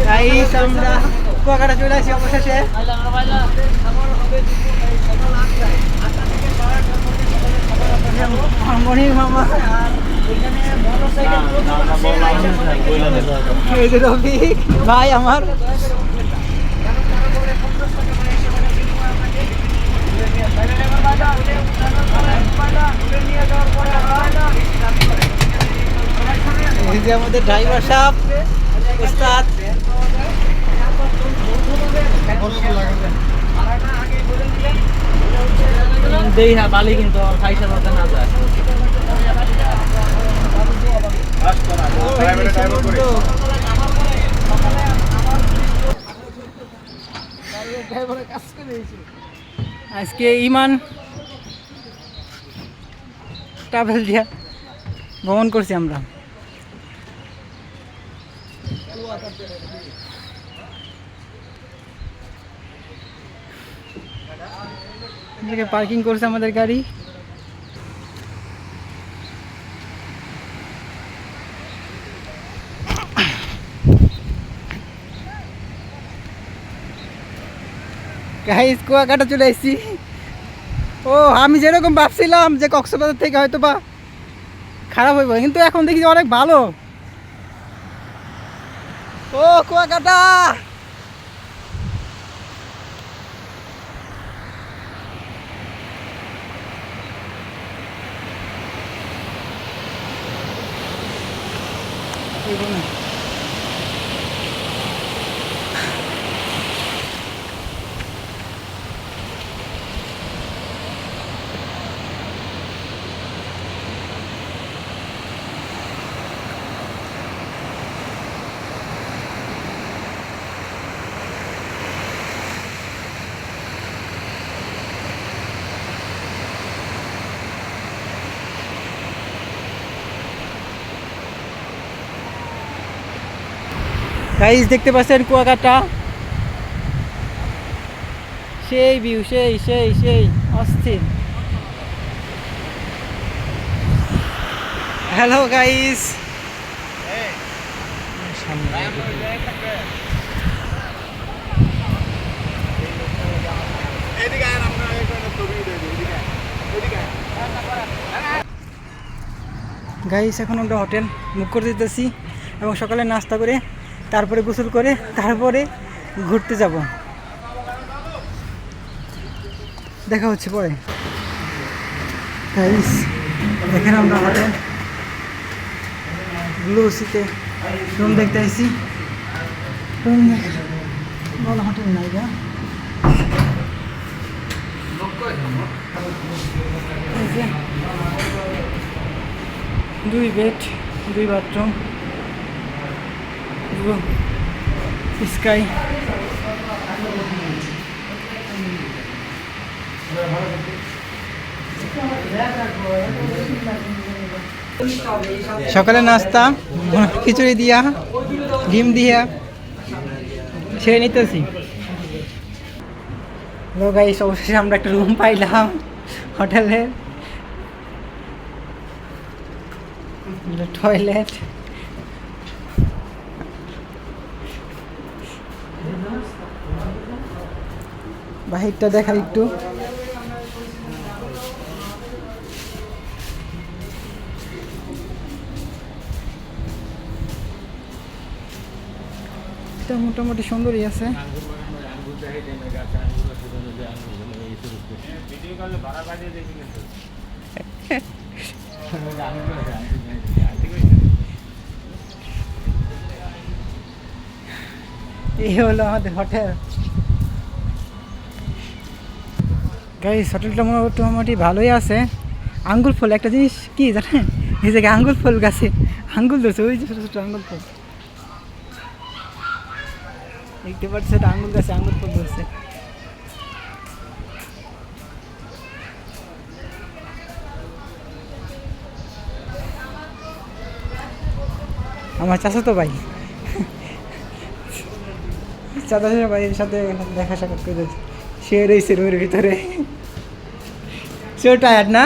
Guys আমরা কুয়াকাটা চলে আসি অবশেষে। মনির মামা এই যে রফিক ভাই আমার। এই যে আমাদের ড্রাইভার সাহেব উস্তাদ। দেই হ্যাঁ বালি কিন্তু পয়সা মতো না যায়। আজকে ইমান ট্রাভেল দিয়া ভ্রমণ করছি আমরা। পার্কিং করছে আমাদের গাড়ি। গাইস কুয়াকাটা চলে এসেছি। ও আমি যেরকম ভাবছিলাম যে কক্সবাজার থেকে হয়তো বা খারাপ হইব, কিন্তু এখন দেখি অনেক ভালো। ও কুয়াকাটা গাইস দেখতে পাচ্ছেন কুয়াকাটা, সেই ভিউ, সেই সেই সেই অস্থির। হ্যালো গাইস, গাইস এখন আমরা হোটেল বুক করে দিতেছি এবং সকালে নাস্তা করে তারপরে গোসল করে তারপরে ঘুরতে যাব। দেখা হচ্ছে পরে। গাইস এখানে আমরা হোটেল ব্লু সিতে রুম দেখতে আসছি। ভালো হোটেল নাই গা, দুই বেড, দুই বাথরুম, স্কাই। সকালে নাস্তা খিচুড়ি দিয়া ডিম দিয়া ছেড়ে নিতেছি। গাইস অবশেষে আমরা একটা রুম পাইলাম হোটেলে, টয়লেট, বাহিরটা দেখা একটু। এটা মোটামুটি সুন্দরই আছে। এই হলো আমাদের হোটেল। গাইস হোটেলটা মোটামুটি ভালোই আছে। আঙ্গুল ফল একটা জিনিস কি জানেন, এই জায়গায় আঙ্গুল ফল গাছে আঙ্গুল ধরছে, ওই যে ছোটো ছোটো আঙ্গুল ফল দেখতে পাচ্ছে, আঙ্গুল গাছে আঙ্গুল ফল ধরছে। আমার চাচাতো ভাই, চাচা ভাইয়ের সাথে দেখা সাক্ষাৎ করে সে রয়েছে রুমের ভিতরে। সেও টায়ার্ড না?